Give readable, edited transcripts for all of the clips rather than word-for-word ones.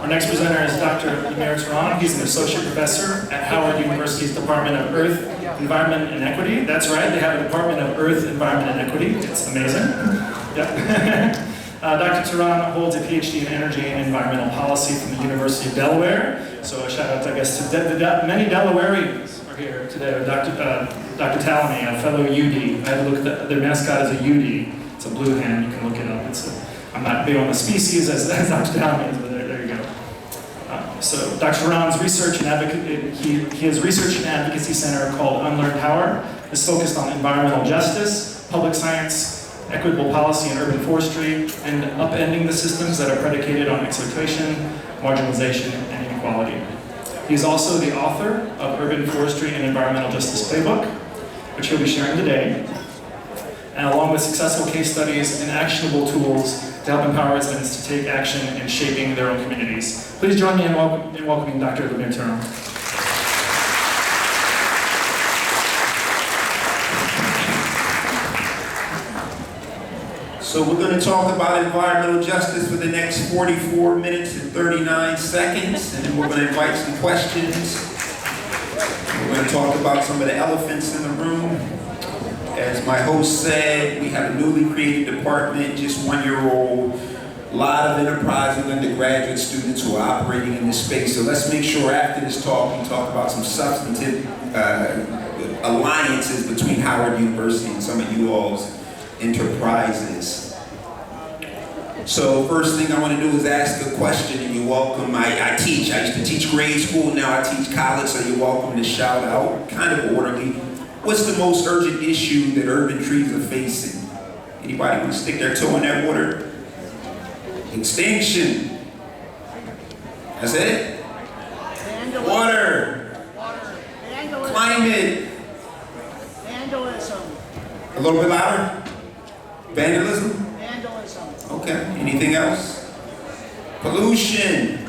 Our next presenter is Dr. Lemir Teron. He's an associate professor at Howard University's Department of Earth, Environment, and Equity. That's right, they have a Department of Earth, Environment, and Equity. It's amazing. Yep. Dr. Teron holds a PhD in Energy and Environmental Policy from the University of Delaware. So a shout out, I guess, to many Delawareans are here today. Dr. Talany, a fellow UD. I had to look at their mascot is a UD. It's a blue hen, you can look it up. I'm not big on the species as Dr. Talany is, but there you go. So Dr. Teron's research and advocacy, he has research and advocacy center called Unlearned Power. It's focused on environmental justice, public science, equitable policy and urban forestry, and upending the systems that are predicated on exploitation, marginalization, and inequality. He is also the author of Urban Forestry and Environmental Justice Playbook, which he'll be sharing today, and along with successful case studies and actionable tools to help empower residents to take action in shaping their own communities. Please join me in welcoming Dr. Lemir Teron. So we're going to talk about environmental justice for the next 44 minutes and 39 seconds, and then we're going to invite some questions. We're going to talk about some of the elephants in the room. As my host said, we have a newly created department, just 1 year old, a lot of enterprising undergraduate students who are operating in this space. So let's make sure after this talk, we talk about some substantive alliances between Howard University and some of you all's enterprises. So first thing I want to do is ask a question, and you're welcome. I teach. I used to teach grade school, now I teach college, so you're welcome to shout out, kind of orderly. What's the most urgent issue that urban trees are facing? Anybody want to stick their toe in that water? Extinction. That's it? Water. Climate. Vandalism. A little bit louder? Vandalism? Vandalism. Okay. Anything else? Pollution.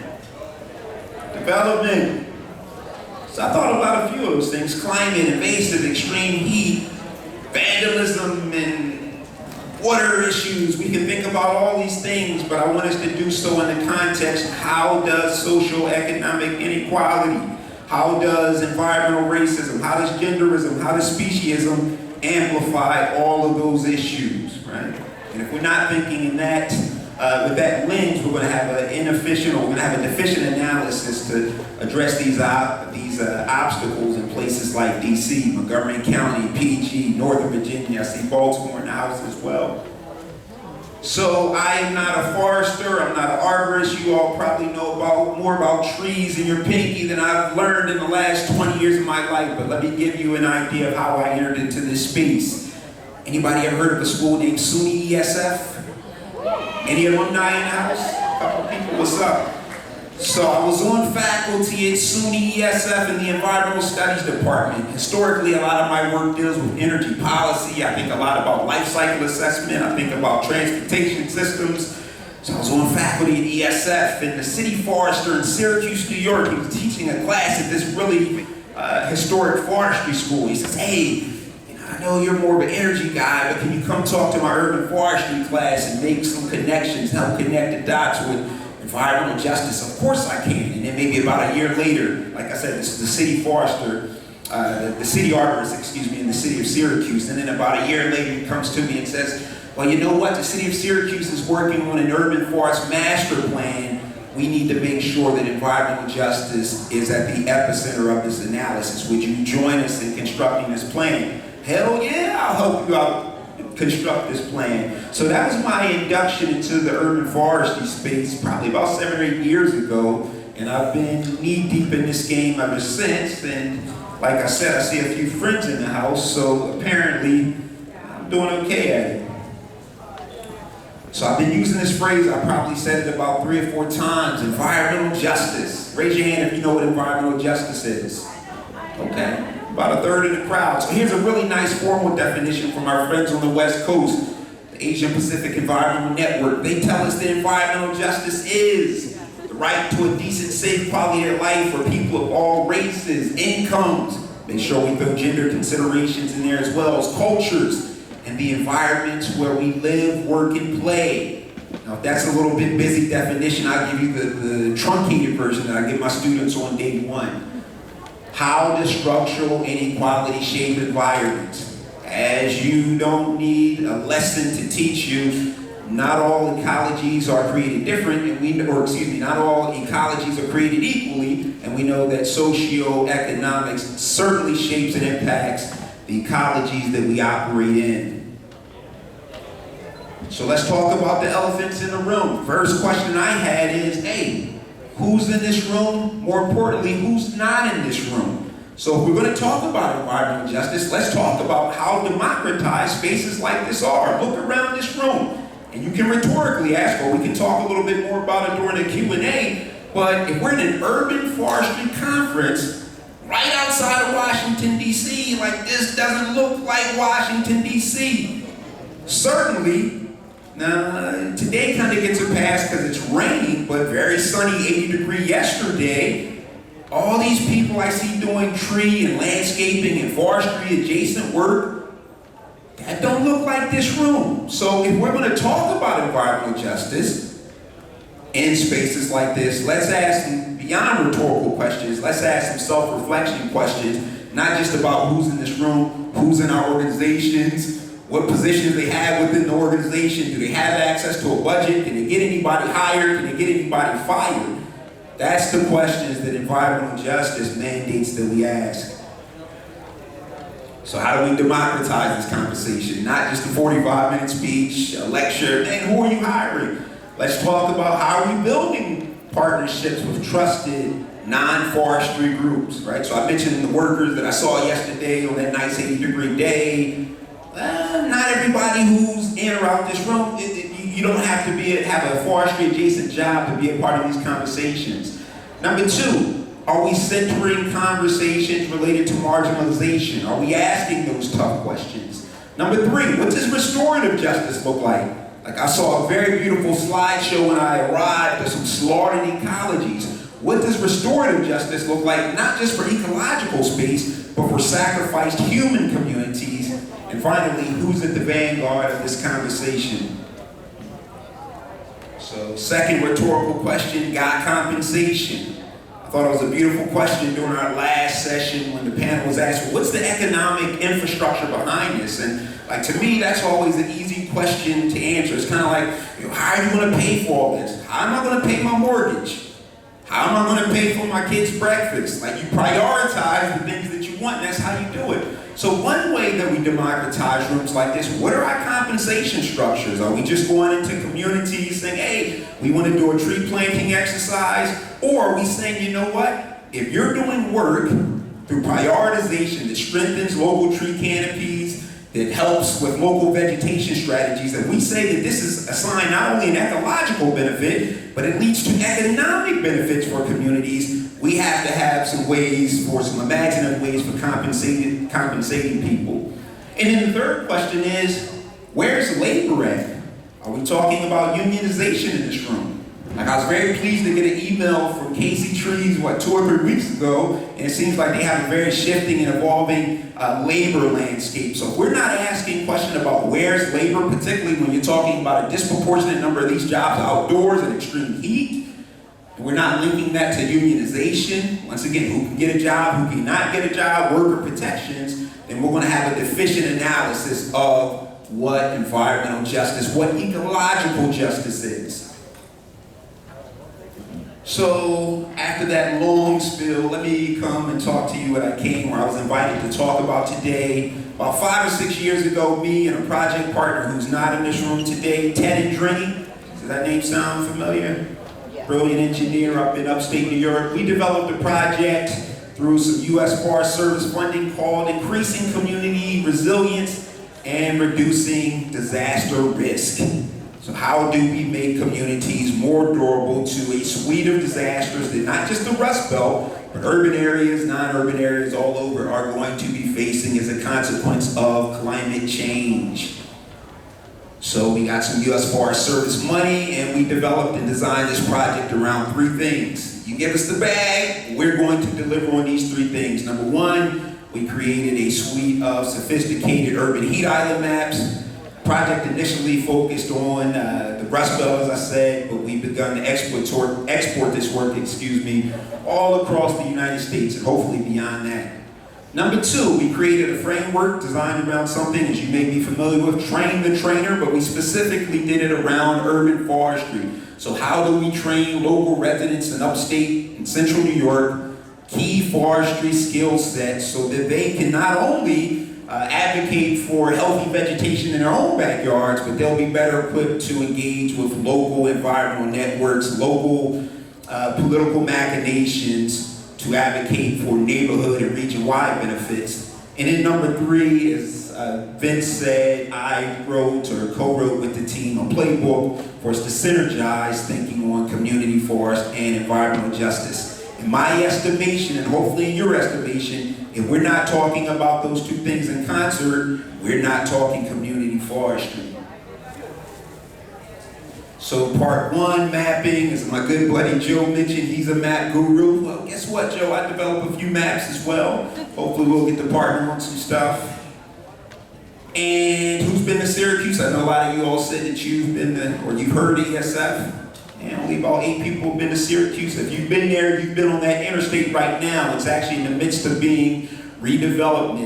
Development. So I thought about a few of those things. Climate, invasive, extreme heat, vandalism, and water issues. We can think about all these things, but I want us to do so in the context of how does socioeconomic inequality, how does environmental racism, how does genderism, how does speciesism amplify all of those issues, right? And if we're not thinking in that, with that lens, we're going to have an inefficient, or we're going to have a deficient analysis to address these obstacles in places like DC, Montgomery County, PG, Northern Virginia. I see Baltimore in the house as well. So I am not a forester, I'm not an arborist. You all probably know more about trees in your pinky than I've learned in the last 20 years of my life, but let me give you an idea of how I entered into this space. Anybody ever heard of a school named SUNY ESF? Any alumni in the house? A couple people, what's up? So I was on faculty at SUNY ESF in the Environmental Studies Department. Historically, a lot of my work deals with energy policy. I think a lot about life cycle assessment. I think about transportation systems. So I was on faculty at ESF, and the city forester in Syracuse, New York, he was teaching a class at this really historic forestry school. He says, hey, I know you're more of an energy guy, but can you come talk to my urban forestry class and make some connections, help connect the dots with environmental justice? Of course I can. And then maybe about a year later, like I said, this is the city forester, the city arborist, excuse me, in the city of Syracuse. And then about a year later, he comes to me and says, well, you know what? The city of Syracuse is working on an urban forest master plan. We need to make sure that environmental justice is at the epicenter of this analysis. Would you join us in constructing this plan? Hell yeah, I'll help you out construct this plan. So that was my induction into the urban forestry space probably about 7 or 8 years ago, and I've been knee-deep in this game ever since. And like I said, I see a few friends in the house, so apparently I'm doing okay at it. So I've been using this phrase, I probably said it about 3 or 4 times, environmental justice. Raise your hand if you know what environmental justice is. Okay. About a third of the crowd. So here's a really nice formal definition from our friends on the West Coast, the Asian Pacific Environmental Network. They tell us that environmental justice is the right to a decent, safe quality of life for people of all races, incomes. Make sure we throw gender considerations in there as well as cultures and the environments where we live, work, and play. Now, if that's a little bit busy definition, I'll give you the truncated version that I give my students on day one. How does structural inequality shape environments? As you don't need a lesson to teach you, not all ecologies are created different, and not all ecologies are created equally, and we know that socioeconomics certainly shapes and impacts the ecologies that we operate in. So let's talk about the elephants in the room. First question I had is, hey, who's in this room? More importantly, who's not in this room? So if we're going to talk about environmental justice, let's talk about how democratized spaces like this are. Look around this room, and you can rhetorically ask, or we can talk a little bit more about it during the Q&A, but if we're in an urban forestry conference right outside of Washington, D.C., like this doesn't look like Washington, D.C. Certainly, now today kind of gets a pass because it's raining, but very sunny, 80-degree yesterday. All these people I see doing tree and landscaping and forestry adjacent work, that don't look like this room. So if we're going to talk about environmental justice in spaces like this, let's ask some beyond rhetorical questions, let's ask some self-reflection questions, not just about who's in this room, who's in our organizations, what positions they have within the organization, do they have access to a budget, can they get anybody hired, can they get anybody fired? That's the questions that environmental justice mandates that we ask. So how do we democratize this conversation? Not just a 45-minute speech, a lecture, and who are you hiring? Let's talk about how are we building partnerships with trusted non-forestry groups, right? So I mentioned the workers that I saw yesterday on that nice 80-degree day. Not everybody who's in or out this room, you don't have to have a forestry adjacent job to be a part of these conversations. Number two, are we centering conversations related to marginalization? Are we asking those tough questions? Number three, what does restorative justice look like? Like I saw a very beautiful slideshow when I arrived of some slaughtered ecologies. What does restorative justice look like, not just for ecological space, but for sacrificed human communities? And finally, who's at the vanguard of this conversation? So, second rhetorical question, got compensation? I thought it was a beautiful question during our last session when the panel was asked, well, what's the economic infrastructure behind this? And like to me, that's always an easy question to answer. It's kind of like, how are you going to pay for all this? How am I going to pay my mortgage? How am I going to pay for my kids' breakfast? Like you prioritize the things that you want, and that's how you do it. So one way that we democratize rooms like this, what are our compensation structures? Are we just going into communities saying, hey, we want to do a tree planting exercise? Or are we saying, you know what? If you're doing work through prioritization that strengthens local tree canopies, that helps with local vegetation strategies, that we say that this is a sign not only an ecological benefit, but it leads to economic benefits for communities, we have to have some ways, or some imaginative ways for compensating people. And then the third question is, where's labor at? Are we talking about unionization in this room? Like I was very pleased to get an email from Casey Trees, 2 or 3 weeks ago, and it seems like they have a very shifting and evolving labor landscape. So if we're not asking questions about where's labor, particularly when you're talking about a disproportionate number of these jobs outdoors in extreme heat, and we're not linking that to unionization, once again, who can get a job, who cannot get a job, worker protections, then we're going to have a deficient analysis of what environmental justice, what ecological justice is. So after that long spiel, let me come and talk to you what I came, where I was invited to talk about today. About 5 or 6 years ago, me and a project partner who's not in this room today, Ted Andrini, does that name sound familiar? Yeah. Brilliant engineer up in upstate New York. We developed a project through some U.S. Forest Service funding called Increasing Community Resilience and Reducing Disaster Risk. So how do we make communities more durable to a suite of disasters that not just the Rust Belt, but urban areas, non-urban areas all over are going to be facing as a consequence of climate change? So we got some U.S. Forest Service money, and we developed and designed this project around 3 things. You give us the bag, we're going to deliver on these 3 things. Number 1, we created a suite of sophisticated urban heat island maps, Project initially focused on the Rust Belt, as I said, but we've begun to export this work, all across the United States and hopefully beyond that. Number two, we created a framework designed around something, as you may be familiar with, train the trainer, but we specifically did it around urban forestry. So how do we train local residents in upstate and central New York key forestry skill sets so that they can not only advocate for healthy vegetation in their own backyards, but they'll be better equipped to engage with local environmental networks, local political machinations to advocate for neighborhood and region-wide benefits. And then number three, as Vince said, I wrote or co-wrote with the team a playbook for us to synergize thinking on community forest and environmental justice. In my estimation, and hopefully in your estimation, if we're not talking about those two things in concert, we're not talking community forestry. So part one, mapping, as my good buddy Joe mentioned, he's a map guru. Well, guess what, Joe? I developed a few maps as well. Hopefully we'll get to partner on some stuff. And who's been to Syracuse? I know a lot of you all said that you've been to, or you've heard ESF. And only about 8 people have been to Syracuse. If you've been there, you've been on that interstate right now. It's actually in the midst of being redeveloped.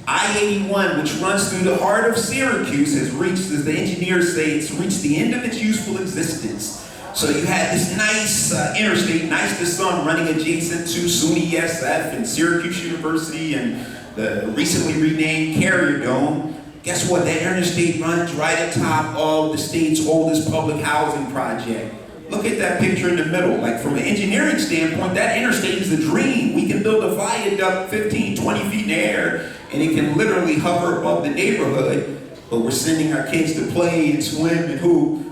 I-81, which runs through the heart of Syracuse, has reached, as the engineers say, it's reached the end of its useful existence. So you had this nice interstate, nice to some, running adjacent to SUNY ESF and Syracuse University and the recently renamed Carrier Dome. Guess what? That interstate runs right atop of the state's oldest public housing project. Look at that picture in the middle. Like from an engineering standpoint, that interstate is a dream. We can build a viaduct 15, 20 feet in the air, and it can literally hover above the neighborhood, but we're sending our kids to play and swim and hoop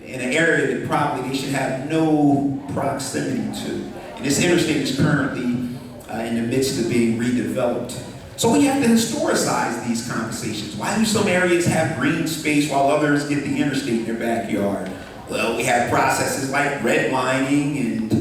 in an area that probably they should have no proximity to. And this interstate is currently in the midst of being redeveloped. So we have to historicize these conversations. Why do some areas have green space while others get the interstate in their backyard? Well, we have processes like redlining and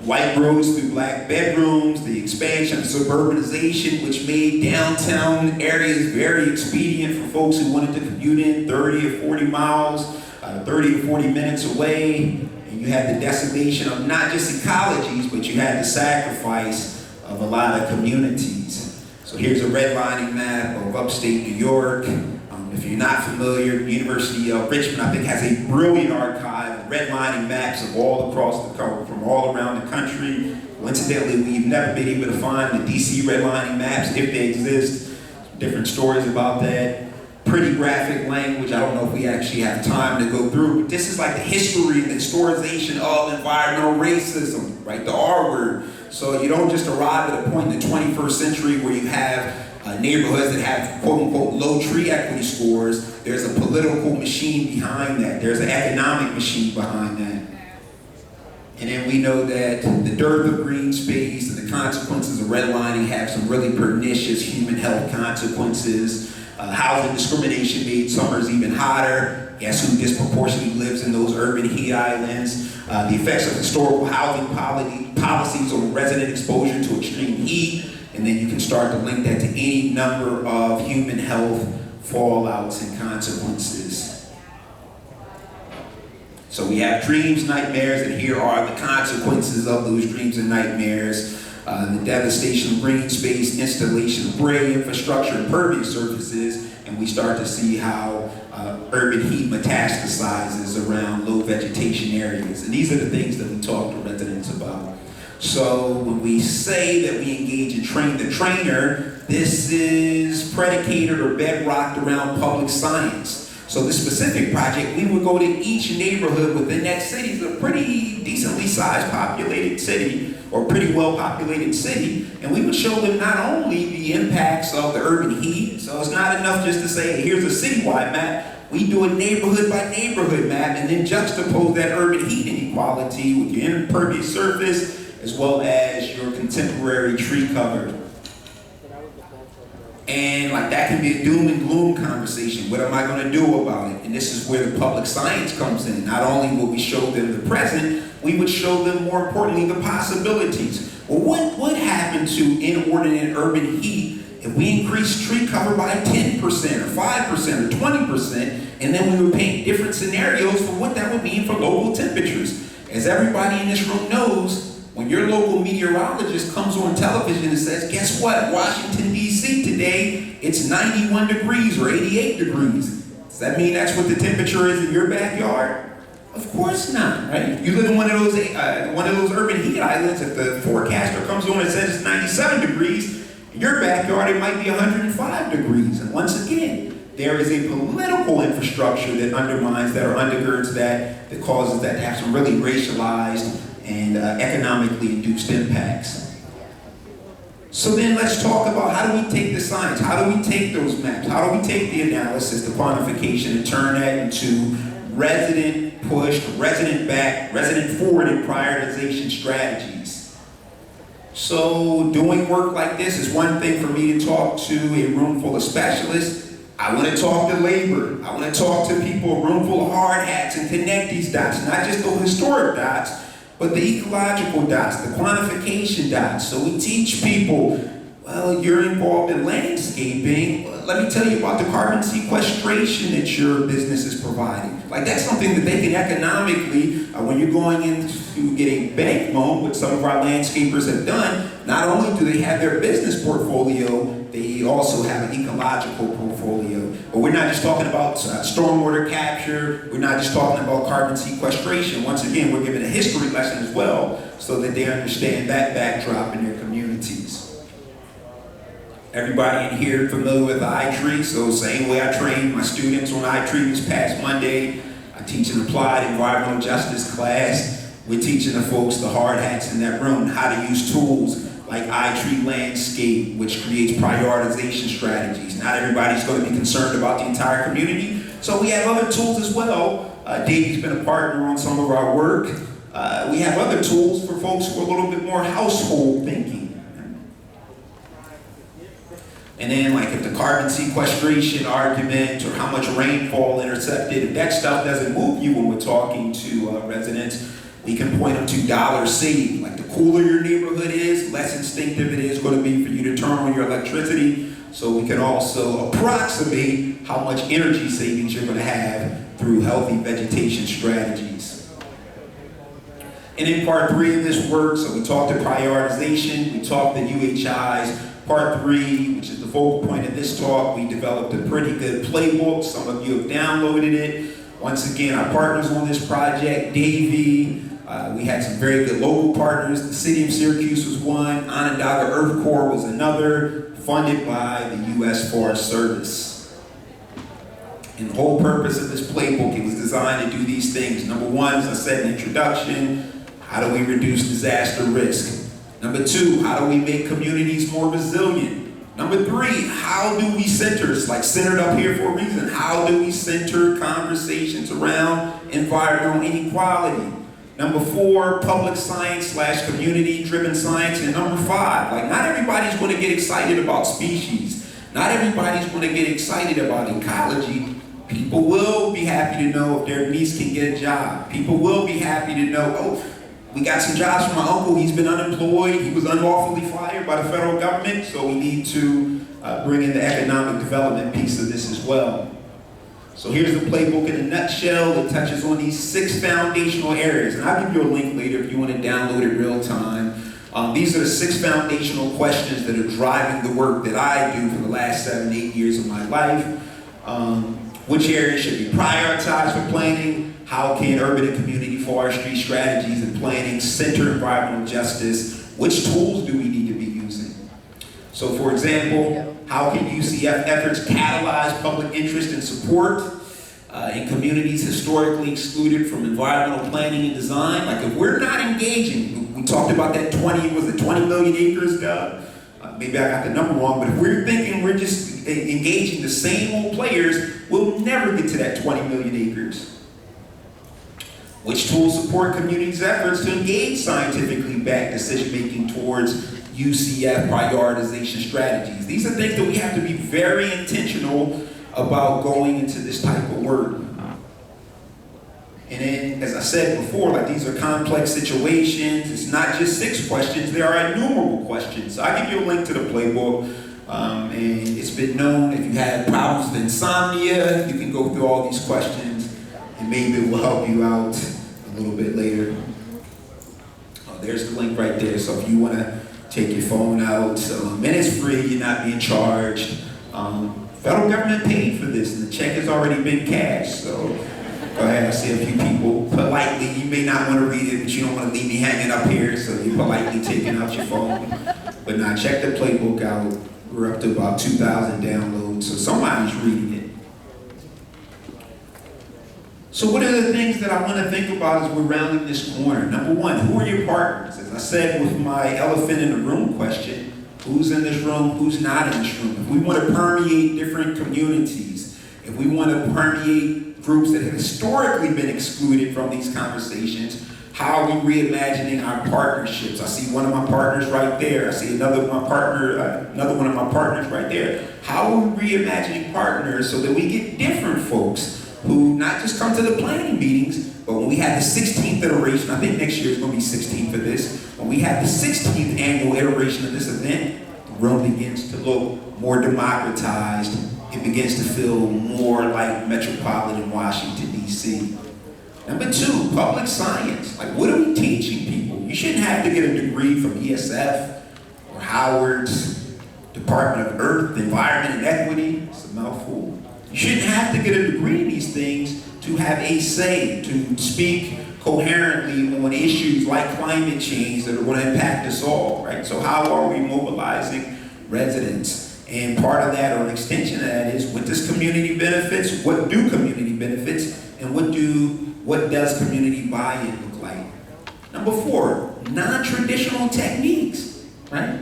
white roads through black bedrooms, the expansion of suburbanization, which made downtown areas very expedient for folks who wanted to commute in 30 or 40 miles, 30 or 40 minutes away. And you had the decimation of not just ecologies, but you had the sacrifice of a lot of communities. So here's a redlining map of upstate New York. If you're not familiar, the University of Richmond, I think, has a brilliant archive of redlining maps of all across the country, from all around the country. Coincidentally, we've never been able to find the DC redlining maps, if they exist. Different stories about that. Pretty graphic language. I don't know if we actually have time to go through, but this is like the history and the historization of environmental racism, right? The R word. So you don't just arrive at a point in the 21st century where you have neighborhoods that have quote-unquote low tree equity scores. There's a political machine behind that. There's an economic machine behind that. And then we know that the dearth of green space and the consequences of redlining have some really pernicious human health consequences. Housing discrimination made summers even hotter. Guess who disproportionately lives in those urban heat islands? The effects of historical housing policies on resident exposure to extreme heat. And then you can start to link that to any number of human health fallouts and consequences. So we have dreams, nightmares, and here are the consequences of those dreams and nightmares. The devastation of green space, installation of gray infrastructure, impervious surfaces, and we start to see how urban heat metastasizes around low vegetation areas. And these are the things that we talk to residents about. So when we say that we engage and train the trainer, this is predicated or bedrocked around public science. So this specific project, we would go to each neighborhood within that city. It's a pretty decently sized populated city, or pretty well populated city, and we would show them not only the impacts of the urban heat, so it's not enough just to say, hey, here's a citywide map. We do a neighborhood by neighborhood map and then juxtapose that urban heat inequality with your impervious surface as well as your contemporary tree cover. And like that can be a doom and gloom conversation. What am I going to do about it? And this is where the public science comes in. Not only will we show them the present, we would show them, more importantly, the possibilities. Well, what happened to inordinate urban heat if we increase tree cover by 10% or 5% or 20%, and then we would paint different scenarios for what that would mean for local temperatures. As everybody in this room knows, when your local meteorologist comes on television and says, guess what, Washington, D.C. today, it's 91 degrees or 88 degrees. Does that mean that's what the temperature is in your backyard? Of course not, right? You live in one of those urban heat islands. If the forecaster comes on and says it's 97 degrees, in your backyard it might be 105 degrees. And once again, there is a political infrastructure that undermines that or undergirds that causes that to have some really racialized and economically induced impacts. So then let's talk about how do we take the science, how do we take those maps, how do we take the analysis, the quantification, and turn that into resident-pushed, resident-backed, resident-forwarded prioritization strategies. So doing work like this is one thing for me to talk to a room full of specialists. I want to talk to labor. I want to talk to people, a room full of hard hats, and connect these dots, not just the historic dots, but the ecological dots, the quantification dots. So we teach people, well, you're involved in landscaping. Let me tell you about the carbon sequestration that your business is providing. Like that's something that they can economically, when you're going in to get a bank loan, which some of our landscapers have done, not only do they have their business portfolio, they also have an ecological portfolio. But we're not just talking about stormwater capture, we're not just talking about carbon sequestration. Once again, we're giving a history lesson as well so that they understand that backdrop in their communities. Everybody in here familiar with iTree, so same way I trained my students on iTree this past Monday. I teach an applied environmental justice class. We're teaching the folks, the hard hats in that room, how to use tools like iTree Landscape, which creates prioritization strategies. Not everybody's going to be concerned about the entire community, so we have other tools as well. Davey's been a partner on some of our work. We have other tools for folks who are a little bit more household thinking. And then like if the carbon sequestration argument or how much rainfall intercepted, if that stuff doesn't move you when we're talking to residents, we can point them to dollar saved. Like the cooler your neighborhood is, less instinctive it is going to be for you to turn on your electricity. So we can also approximate how much energy savings you're going to have through healthy vegetation strategies. And in part 3 of this work, so we talked to prioritization, we talked to UHIs. Part 3, which is the focal point of this talk, we developed a pretty good playbook. Some of you have downloaded it. Once again, our partners on this project, Davey, we had some very good local partners. The City of Syracuse was one, Onondaga Earth Corps was another, funded by the U.S. Forest Service. And the whole purpose of this playbook, it was designed to do these things. Number 1, as I said in the introduction, how do we reduce disaster risk? Number 2, how do we make communities more resilient? Number 3, how do we center, it's like centered up here for a reason, how do we center conversations around environmental inequality? Number 4, public science / community-driven science. And number 5, like not everybody's going to get excited about species. Not everybody's going to get excited about ecology. People will be happy to know if their niece can get a job. People will be happy to know, oh, we got some jobs for my uncle, he's been unemployed, he was unlawfully fired by the federal government, so we need to bring in the economic development piece of this as well. So here's the playbook in a nutshell. It touches on these 6 foundational areas, and I'll give you a link later if you want to download it real time. These are the 6 foundational questions that are driving the work that I do for the last 7-8 years of my life. Which areas should be prioritized for planning? How can urban and community forestry strategies and planning center environmental justice? Which tools do we need to be using? So for example, how can UCF efforts catalyze public interest and support in communities historically excluded from environmental planning and design? Like if we're not engaging, we talked about that 20 million acres, maybe I got the number wrong, but if we're thinking we're just engaging the same old players, we'll never get to that 20 million acres. Which tools support communities' efforts to engage scientifically backed decision-making towards UCF prioritization strategies? These are things that we have to be very intentional about going into this type of work. And then, as I said before, like these are complex situations. It's not just 6 questions, there are innumerable questions. So I'll give you a link to the playbook. And it's been known if you have problems with insomnia, you can go through all these questions and maybe it will help you out a little bit later. There's the link right there. So if you want to take your phone out, and it's free, you're not being charged. Federal government paid for this and the check has already been cashed. So go ahead, I see a few people politely, you may not want to read it, but you don't want to leave me hanging up here, so you're politely taking out your phone. But now check the playbook out. We're up to about 2,000 downloads, so somebody's reading it. So what are the things that I want to think about as we're rounding this corner? Number one, who are your partners? As I said with my elephant in the room question, who's in this room, who's not in this room? If we want to permeate different communities, if we want to permeate groups that have historically been excluded from these conversations, how are we reimagining our partnerships? I see one of my partners right there. I see another one of my partners right there. How are we reimagining partners so that we get different folks who not just come to the planning meetings, but when we have the 16th iteration, I think next year is going to be 16 for this, when we have the 16th annual iteration of this event, the room begins to look more democratized. It begins to feel more like metropolitan Washington, D.C. Number two, public science. Like, what are we teaching people? You shouldn't have to get a degree from ESF or Howard's Department of Earth, Environment, and Equity. It's a mouthful. You shouldn't have to get a degree in these things to have a say, to speak coherently on issues like climate change that are going to impact us all, right? So how are we mobilizing residents? And part of that, or an extension of that, is what does community benefits, what do community benefits, and what does community buy-in look like? Number four, non-traditional techniques, right?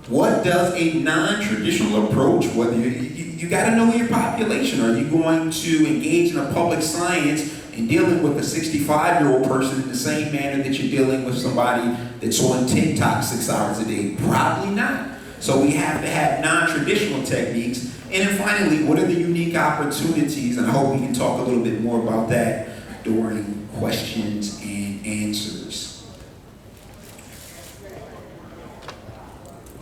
What does a non-traditional approach, whether you got to know your population. Are you going to engage in a public science and dealing with a 65-year-old person in the same manner that you're dealing with somebody that's on TikTok 6 hours a day? Probably not. So we have to have non-traditional techniques. And then finally, what are the unique opportunities? And I hope we can talk a little bit more about that during questions and answers.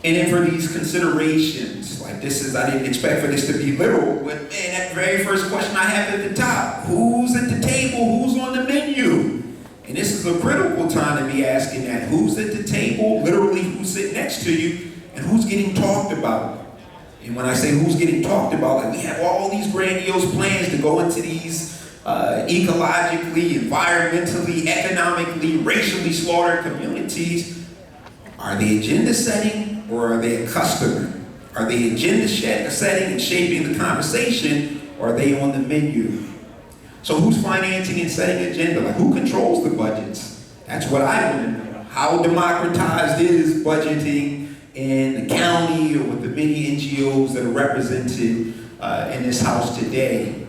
And then for these considerations, like this is, I didn't expect for this to be literal, but man, that very first question I have at the top, who's at the table, who's on the menu? And this is a critical time to be asking that. Who's at the table, literally who's sitting next to you, and who's getting talked about? And when I say who's getting talked about, like we have all these grandiose plans to go into these ecologically, environmentally, economically, racially slaughtered communities. Are they agenda setting or are they a customer? Are they agenda setting and shaping the conversation, or are they on the menu? So who's financing and setting agenda? Like who controls the budgets? That's what I want to know. How democratized is budgeting in the county or with the many NGOs that are represented in this house today?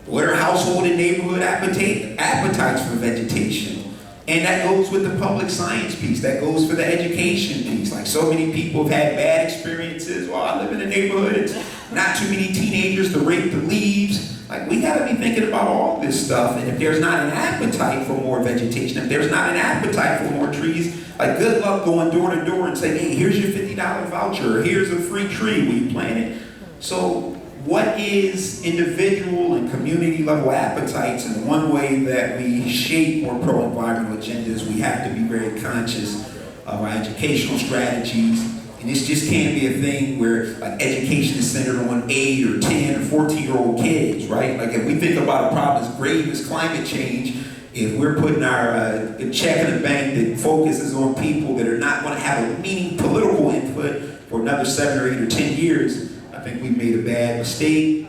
What are household and neighborhood appetites for vegetation? And that goes with the public science piece. That goes for the education piece. Like so many people have had bad experiences. Well, I live in a neighborhood, it's not too many teenagers to rake the leaves. Like we gotta be thinking about all this stuff. And if there's not an appetite for more vegetation, if there's not an appetite for more trees, like good luck going door to door and saying, hey, here's your $50 voucher, or here's a free tree, will you plant it? So what is individual and community level appetites? And one way that we shape more pro-environmental agendas, we have to be very conscious of our educational strategies. And this just can't be a thing where like education is centered on 8 or 10 or 14-year-old kids, right? Like if we think about a problem as grave as climate change, if we're putting our check in a bank that focuses on people that are not going to have a meaningful political input for another 7 or 8 or 10 years, I think we've made a bad mistake.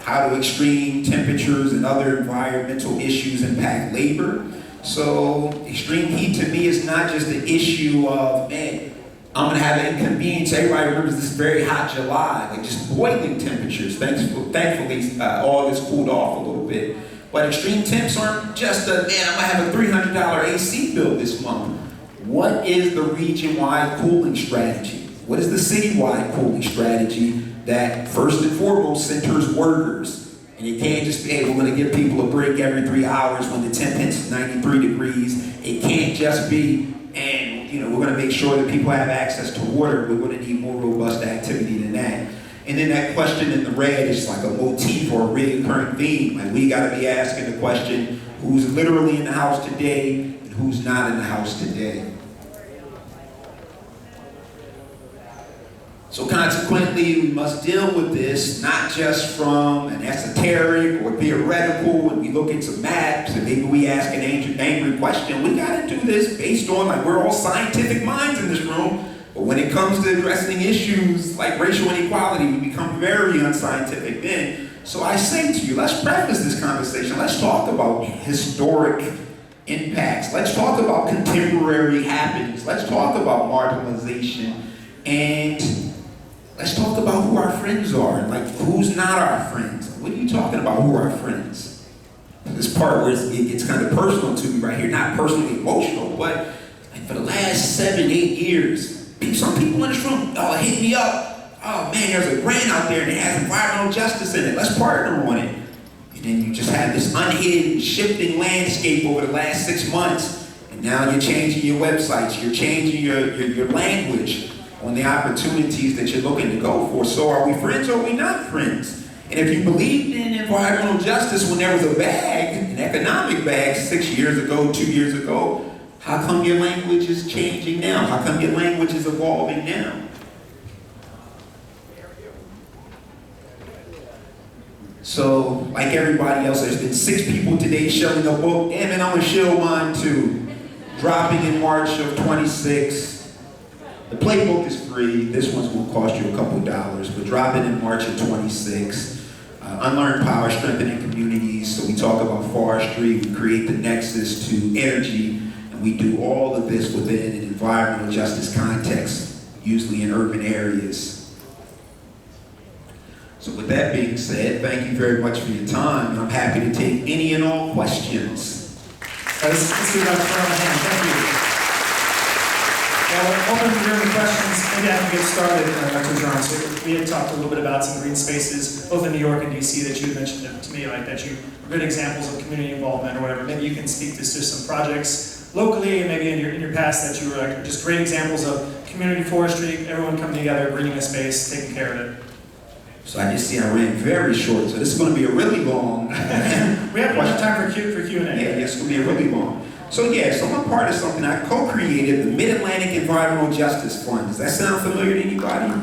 How do extreme temperatures and other environmental issues impact labor? So extreme heat to me is not just an issue of, man, I'm gonna have an inconvenience. Everybody remembers this very hot July, like just boiling temperatures. Thankfully, all this cooled off a little bit. But extreme temps aren't just a, man, I'm gonna have a $300 AC bill this month. What is the region-wide cooling strategy? What is the citywide cooling strategy that first and foremost centers workers? And you can't just be, hey, we're gonna give people a break every 3 hours when the temp hits 93 degrees. It can't just be, and you know, we're going to make sure that people have access to water. We're going to need more robust activity than that. And then that question in the red is like a motif or a recurring theme. Like we got to be asking the question, who's literally in the house today and who's not in the house today? So consequently, we must deal with this not just from an esoteric or theoretical, when we look at some maps and maybe we ask an angry question. We got to do this based on, like, we're all scientific minds in this room, but when it comes to addressing issues like racial inequality, we become very unscientific then. So I say to you, let's preface this conversation. Let's talk about historic impacts. Let's talk about contemporary happenings. Let's talk about marginalization. And let's talk about who our friends are, like who's not our friends. What are you talking about, who are our friends? This part where it gets kind of personal to me right here, not personally emotional, but like for the last 7, 8 years, some people in this room hit me up. Oh man, there's a grant out there that has environmental justice in it. Let's partner on it. And then you just have this unhidden, shifting landscape over the last 6 months. And now you're changing your websites, you're changing your language on the opportunities that you're looking to go for. So are we friends or are we not friends? And if you believed in environmental justice when there was a bag, an economic bag 6 years ago, 2 years ago, how come your language is changing now? How come your language is evolving now? So, like everybody else, there's been 6 people today shilling a book. Damn it, I'm gonna shill mine too. Dropping in March of 26. The Playbook is free. This one's going to cost you a couple dollars, but drop it in March of 26. Unlearned Power, Strengthening Communities. So we talk about forestry, we create the nexus to energy, and we do all of this within an environmental justice context, usually in urban areas. So with that being said, thank you very much for your time, and I'm happy to take any and all questions. Let's give Dr. Teron a hand. Thank you. Well, we're open for your questions. Maybe I can get started, Dr. Teron. So we had talked a little bit about some green spaces, both in New York and DC, that you had mentioned to me, like that you were good examples of community involvement or whatever. Maybe you can speak to just some projects locally and maybe in your past that you were like just great examples of community forestry, everyone coming together, greening a space, taking care of it. So I just see I ran very short, so this is going to be a really long. We have enough time for Q&A. Yeah, it's going to be a really long. So yeah, so I'm part of something I co-created, the Mid-Atlantic Environmental Justice Fund. Does that sound familiar to anybody?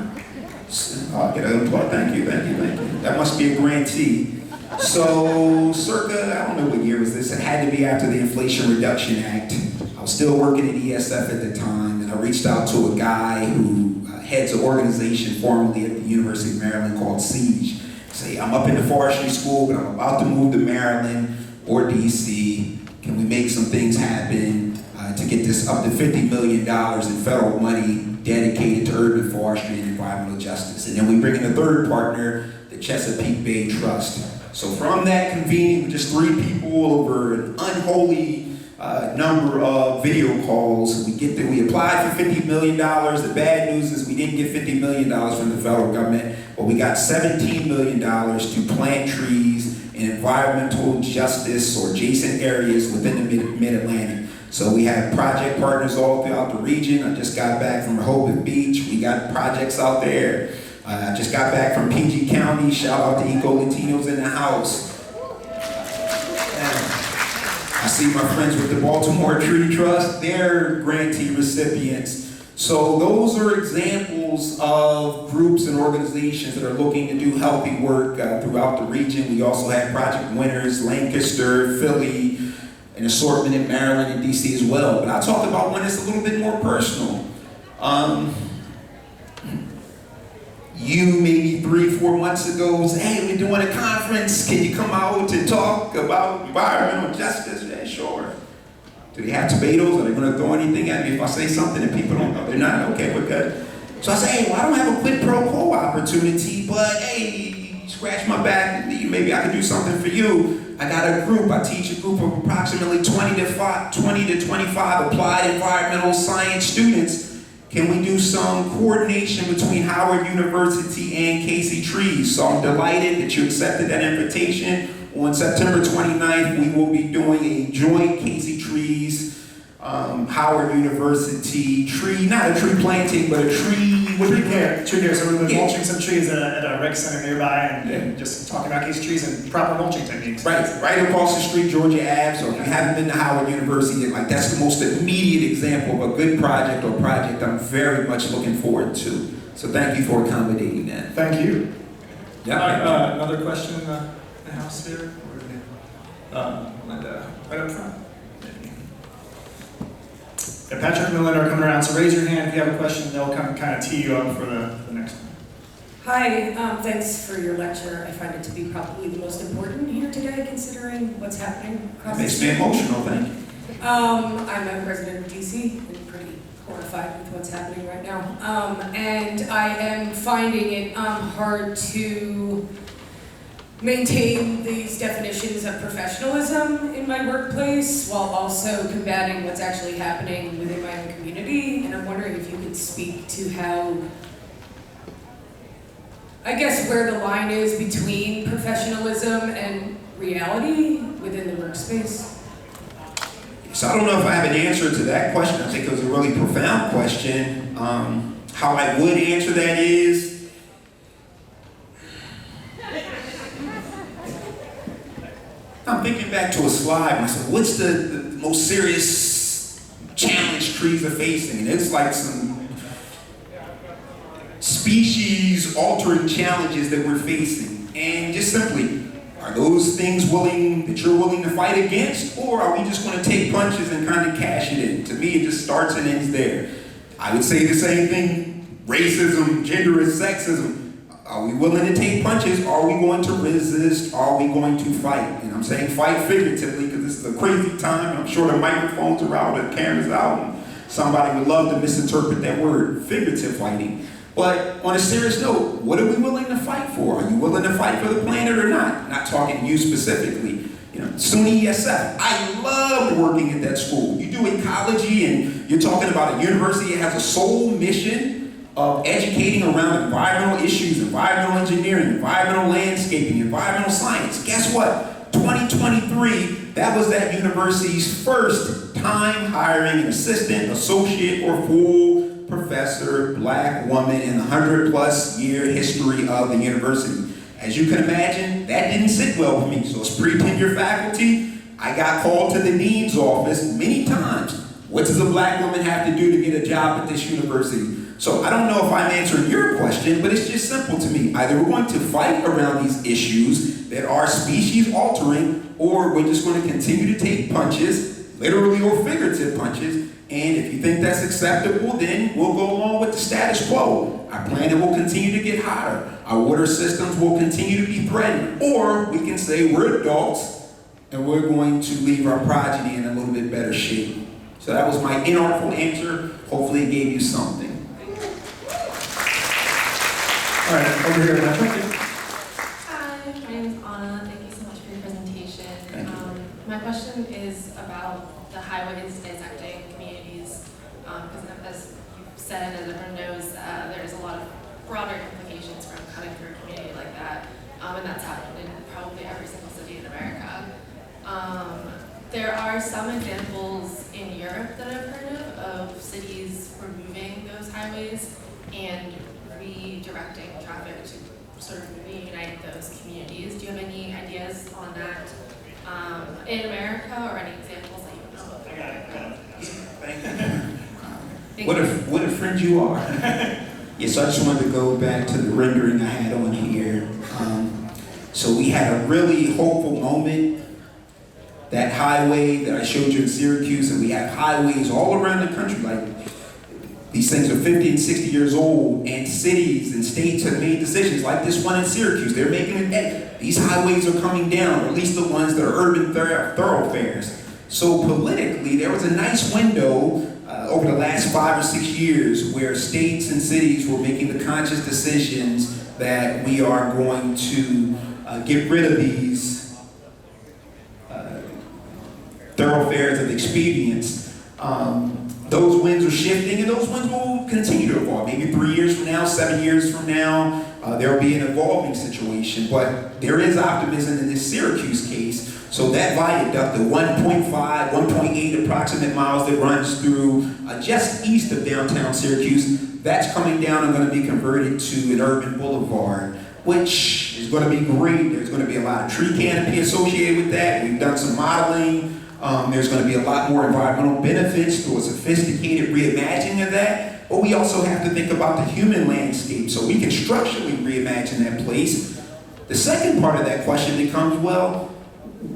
I'll get an applause. Thank you. That must be a grantee. So circa, I don't know what year was this, it had to be after the Inflation Reduction Act. I was still working at ESF at the time, and I reached out to a guy who heads an organization formerly at the University of Maryland called SIEGE. Say, I'm up in the forestry school, but I'm about to move to Maryland or DC. Can we make some things happen to get this up to $50 million in federal money dedicated to urban forestry and environmental justice? And then we bring in a third partner, the Chesapeake Bay Trust. So from that convening with just 3 people over an unholy number of video calls, we applied for $50 million. The bad news is we didn't get $50 million from the federal government, but we got $17 million to plant trees in environmental justice or adjacent areas within the Mid-Atlantic. So we have project partners all throughout the region. I just got back from Rehoboth Beach. We got projects out there. I just got back from PG County. Shout out to Eco Latinos in the house. I see my friends with the Baltimore Tree Trust. They're grantee recipients. So those are examples of groups and organizations that are looking to do healthy work throughout the region. We also have project winners, Lancaster, Philly, an assortment in Maryland and DC as well. But I'll talk about one that's a little bit more personal. You maybe 3-4 months ago said, hey, we're doing a conference. Can you come out to talk about environmental justice? Yeah, sure. Do they have tomatoes? Are they going to throw anything at me if I say something that people don't know? They're not? Okay, we're good. So I say, hey, well, I don't have a quid pro quo opportunity, but hey, scratch my back, maybe I can do something for you. I got a group, I teach a group of approximately 20 to 25 applied environmental science students. Can we do some coordination between Howard University and Casey Trees? So I'm delighted that you accepted that invitation. On September 29th, we will be doing a joint Casey Trees Howard University tree, not a tree planting, but a tree. Tree care. So we've been Yeah. mulching some trees at a rec center nearby and just talking about these trees and proper mulching techniques. Right across the street, Georgia Ave. So if you haven't been to Howard University, like that's the most immediate example of a good project or project I'm very much looking forward to. So thank you for accommodating that. Thank you. Yeah. Another question in the house here? Right up front. Yeah, Patrick and Melinda are coming around, so raise your hand if you have a question. They'll kind of tee you up for the next one. Hi, thanks for your lecture. I find it to be probably the most important here today, considering what's happening across It makes me emotional, thank you. I'm a resident of DC and pretty horrified with what's happening right now. And I am finding it hard to maintain these definitions of professionalism in my workplace while also combating what's actually happening within my own community. And I'm wondering if you could speak to how, I guess, where the line is between professionalism and reality within the workspace. So I don't know if I have an answer to that question. I think it was a really profound question. How I would answer that is, I'm thinking back to a slide and I said, what's the most serious challenge trees are facing? And it's like some species altering challenges that we're facing. And just simply, are those things that you're willing to fight against? Or are we just going to take punches and kind of cash it in? To me, it just starts and ends there. I would say the same thing, racism, genderist, sexism. Are we willing to take punches? Are we going to resist? Are we going to fight? And I'm saying fight figuratively because this is a crazy time. I'm sure the microphones are out, the cameras out, and somebody would love to misinterpret that word, figurative fighting. But on a serious note, what are we willing to fight for? Are you willing to fight for the planet or not? Not talking to you specifically. SUNY ESF. I loved working at that school. You do ecology and you're talking about a university that has a sole mission of educating around environmental issues, environmental engineering, environmental landscaping, environmental science. Guess what? 2023, that was that university's first time hiring an assistant, associate, or full professor, black woman in the 100+ year history of the university. As you can imagine, that didn't sit well with me. So as pre-tenure faculty, I got called to the dean's office many times. What does a black woman have to do to get a job at this university? So I don't know if I'm answering your question, but it's just simple to me. Either we're going to fight around these issues that are species altering, or we're just going to continue to take punches, literally or figurative punches, and if you think that's acceptable, then we'll go along with the status quo. Our planet will continue to get hotter. Our water systems will continue to be threatened. Or we can say we're adults and we're going to leave our progeny in a little bit better shape. So that was my inartful answer. Hopefully it gave you something. All right, over here. Hi, my name is Anna. Thank you so much for your presentation. My question is about the highways dissecting communities, because as you've said and everyone knows, there's a lot of broader implications from cutting through a community like that, and that's happened in probably every single city in America. There are some examples in Europe that I've heard of cities removing those highways and redirecting traffic to sort of reunite those communities. Do you have any ideas on that in America, or any examples that you know of? I got it. Thank you. What a friend you are. Yes, I just wanted to go back to the rendering I had on here. So we had a really hopeful moment. That highway that I showed you in Syracuse, and we have highways all around the country. Like, these things are 50 and 60 years old, and cities and states have made decisions like this one in Syracuse. They're making it, hey, these highways are coming down, or at least the ones that are urban thoroughfares. So politically, there was a nice window over the last 5 or 6 years where states and cities were making the conscious decisions that we are going to get rid of these thoroughfares of expedience. Those winds are shifting, and those winds will continue to evolve. Maybe 3 years from now, 7 years from now, there will be an evolving situation. But there is optimism in this Syracuse case. So that viaduct, the 1.5, 1.8 approximate miles that runs through just east of downtown Syracuse, that's coming down and going to be converted to an urban boulevard, which is going to be great. There's going to be a lot of tree canopy associated with that. We've done some modeling. There's going to be a lot more environmental benefits through a sophisticated reimagining of that. But we also have to think about the human landscape, so we can structurally reimagine that place. The second part of that question becomes, well,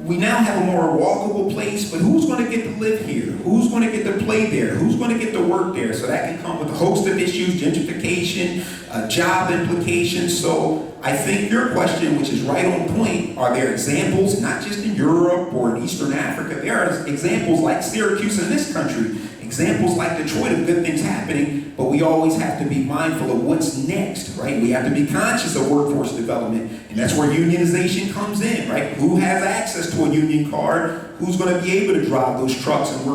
we now have a more walkable place, but who's going to get to live here? Who's going to get to play there? Who's going to get to work there? So that can come with a host of issues, gentrification, job implications. So I think your question, which is right on point, are there examples, not just in Europe or in Eastern Africa, there are examples like Syracuse in this country, examples like Detroit of good things happening, but we always have to be mindful of what's next, right? We have to be conscious of workforce development, and that's where unionization comes in, right? Who has access to a union card? Who's going to be able to drive those trucks and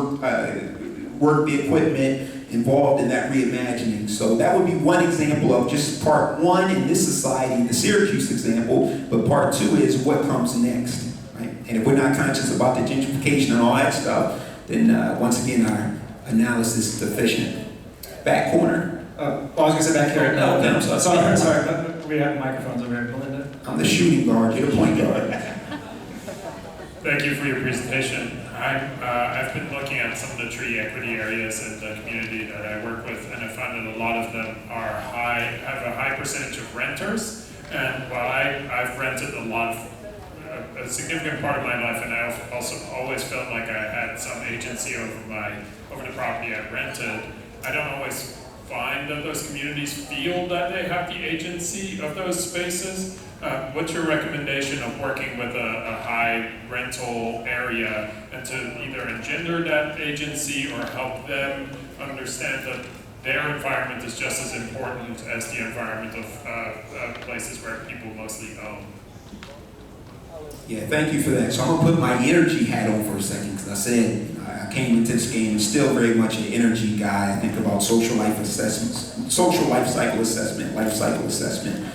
work the equipment involved in that reimagining? So that would be one example of just part one in this society, the Syracuse example, but part two is what comes next, right? And if we're not conscious about the gentrification and all that stuff, then once again, our analysis is deficient. Back corner. I was going to say back here. Oh, okay, I'm sorry. Sorry. We have microphones over here. Belinda? I'm the shooting guard, you're the point guard. Thank you for your presentation. I've been looking at some of the tree equity areas in the community that I work with, and I found that a lot of them have a high percentage of renters. And while I've rented a significant part of my life, and I also always felt like I had some agency over the property I rented, I don't always find that those communities feel that they have the agency of those spaces. What's your recommendation of working with a high rental area and to either engender that agency or help them understand that their environment is just as important as the environment of places where people mostly own? Yeah, thank you for that. So I'm going to put my energy hat on for a second, because I said I came into this game and still very much an energy guy. I think about social life assessments, social life cycle assessment, life cycle assessment.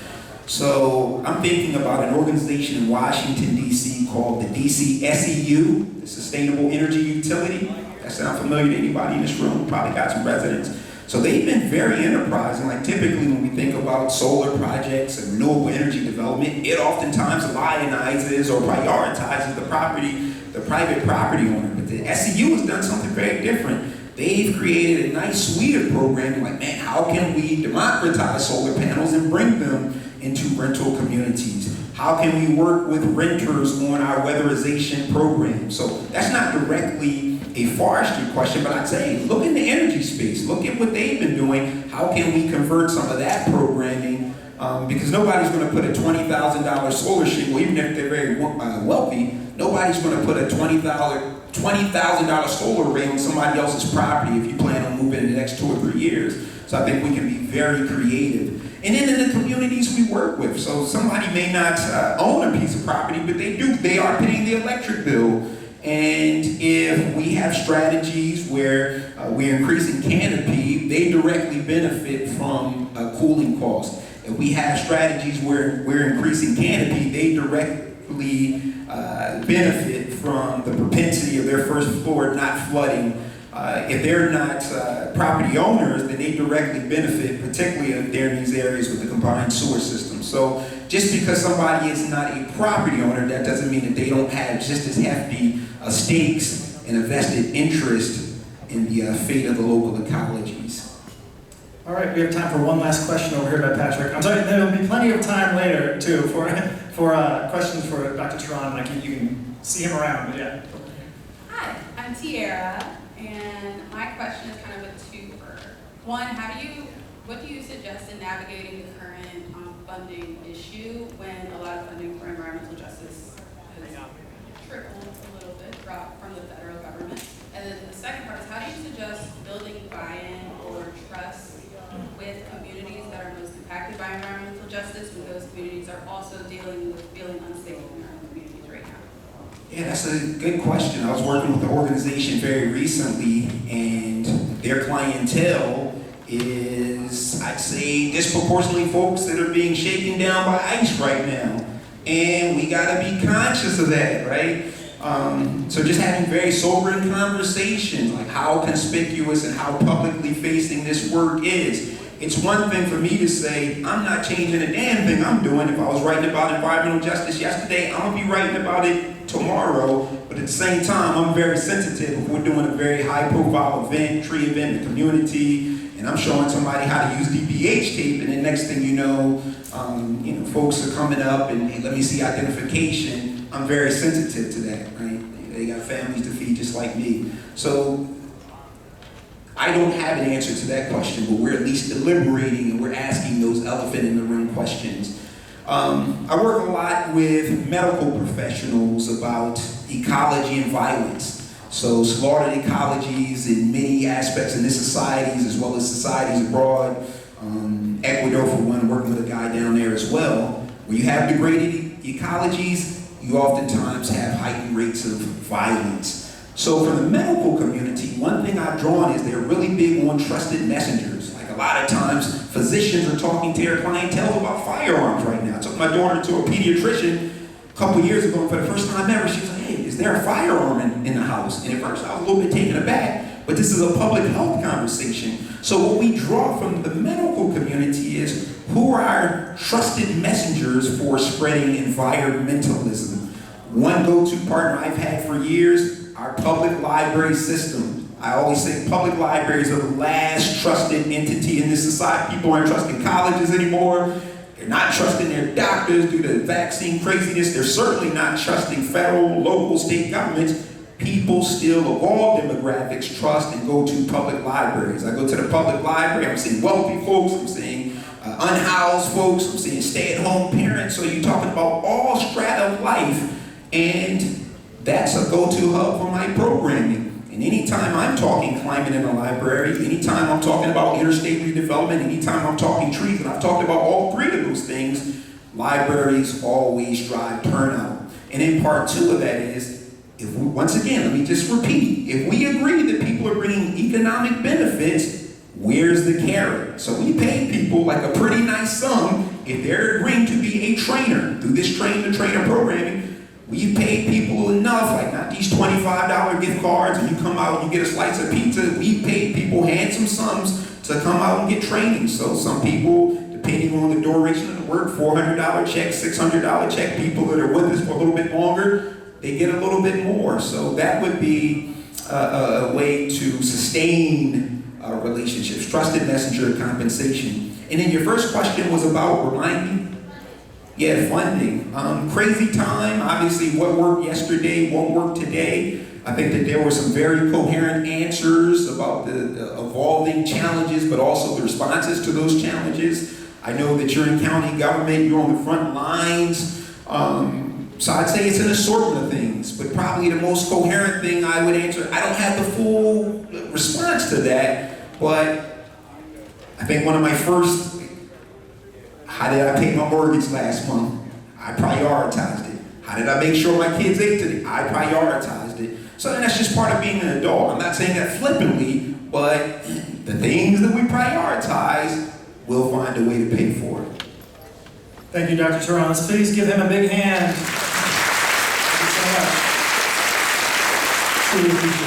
So I'm thinking about an organization in Washington, D.C. called the DC SEU, the Sustainable Energy Utility. That sound familiar to anybody in this room? Probably got some residents. So they've been very enterprising. Like typically when we think about solar projects and renewable energy development, it oftentimes lionizes or prioritizes the private property owner. But the SEU has done something very different. They've created a nice suite of programming like, man, how can we democratize solar panels and bring them into rental communities? How can we work with renters on our weatherization program? So that's not directly a forestry question, but I'd say look in the energy space. Look at what they've been doing. How can we convert some of that programming? Because nobody's going to put a $20,000 solar shingle, even if they're very wealthy. Nobody's going to put a $20,000 solar array on somebody else's property if you plan on moving in the next 2 or 3 years. So I think we can be very creative. And then in the communities we work with, so somebody may not own a piece of property, but they are paying the electric bill. And if we have strategies where we're increasing canopy, they directly benefit from cooling costs. If we have strategies where we're increasing canopy, they directly benefit from the propensity of their first floor not flooding. If they're not property owners, then they directly benefit, particularly if they're in these areas with the combined sewer system. So just because somebody is not a property owner, that doesn't mean that they don't have just as hefty stakes and a vested interest in the fate of the local ecologies. All right, we have time for one last question over here by Patrick. I'm sorry, there will be plenty of time later, too, for questions for Dr. Teron. Like you can see him around, but yeah. Hi, I'm Tiara, and my question is kind of a two-fer. One, what do you suggest in navigating the current funding issue when a lot of funding for environmental justice has trickled a little bit from the federal government? And then the second part is, how do you suggest building buy-in or trust with communities that are most impacted by environmental justice when those communities are also dealing with feeling unstable in their own communities right now? Yeah, that's a good question. I was working with an organization very recently, and their clientele is, I'd say, disproportionately folks that are being shaken down by ice right now. And we gotta be conscious of that, right? So just having very sobering conversations, like how conspicuous and how publicly facing this work is. It's one thing for me to say, I'm not changing a damn thing I'm doing. If I was writing about environmental justice yesterday, I'm gonna be writing about it tomorrow. But at the same time, I'm very sensitive if we're doing a very high profile event, tree event in the community, and I'm showing somebody how to use DPH tape, and the next thing you know, folks are coming up and, hey, let me see identification. I'm very sensitive to that, right? They got families to feed just like me. So I don't have an answer to that question, but we're at least deliberating and we're asking those elephant in the room questions. I work a lot with medical professionals about ecology and violence. So slaughtered ecologies in many aspects in this societies as well as societies abroad. Ecuador, for one, working with a guy down there as well. Where you have degraded ecologies, you oftentimes have heightened rates of violence. So for the medical community, one thing I've drawn is they're really big on trusted messengers. Like a lot of times, physicians are talking to their clientele about firearms right now. I took my daughter to a pediatrician a couple years ago, and for the first time ever, she was like, hey, is there a firearm in the house? And at first I was a little bit taken aback, but this is a public health conversation. So what we draw from the medical community is who are our trusted messengers for spreading environmentalism. One go-to partner I've had for years, our public library system. I always say public libraries are the last trusted entity in this society. People aren't trusting colleges anymore. They're not trusting their doctors due to vaccine craziness. They're certainly not trusting federal, local, state governments. People still of all demographics trust and go to public libraries. I go to the public library, I'm seeing wealthy folks, I'm seeing unhoused folks, I'm seeing stay-at-home parents. So you're talking about all strata of life, and that's a go-to hub for my programming. And anytime I'm talking climate in a library, anytime I'm talking about interstate redevelopment, anytime I'm talking trees, and I've talked about all three of those things, libraries always drive turnout. And in part two of that is, if we, once again, let me just repeat, if we agree that people are bringing economic benefits, where's the carrot? So we pay people like a pretty nice sum if they're agreeing to be a trainer through this train-the-trainer programming. We pay people enough, like not these $25 gift cards and you come out and you get a slice of pizza. We pay people handsome sums to come out and get training. So some people, depending on the duration of the work, $400 check, $600 check, people that are with us for a little bit longer, they get a little bit more. So that would be a way to sustain relationships, trusted messenger compensation. And then your first question was about, remind me? Yeah, funding. Crazy time. Obviously, what worked yesterday won't work today. I think that there were some very coherent answers about the evolving challenges, but also the responses to those challenges. I know that you're in county government, you're on the front lines. So I'd say it's an assortment of things, but probably the most coherent thing I would answer, I don't have the full response to that, but I think one of my first, how did I pay my mortgage last month? I prioritized it. How did I make sure my kids ate today? I prioritized it. So that's just part of being an adult. I'm not saying that flippantly, but the things that we prioritize, we'll find a way to pay for it. Thank you, Dr. Teron. Please give him a big hand. Thank you so much. Truly appreciate it.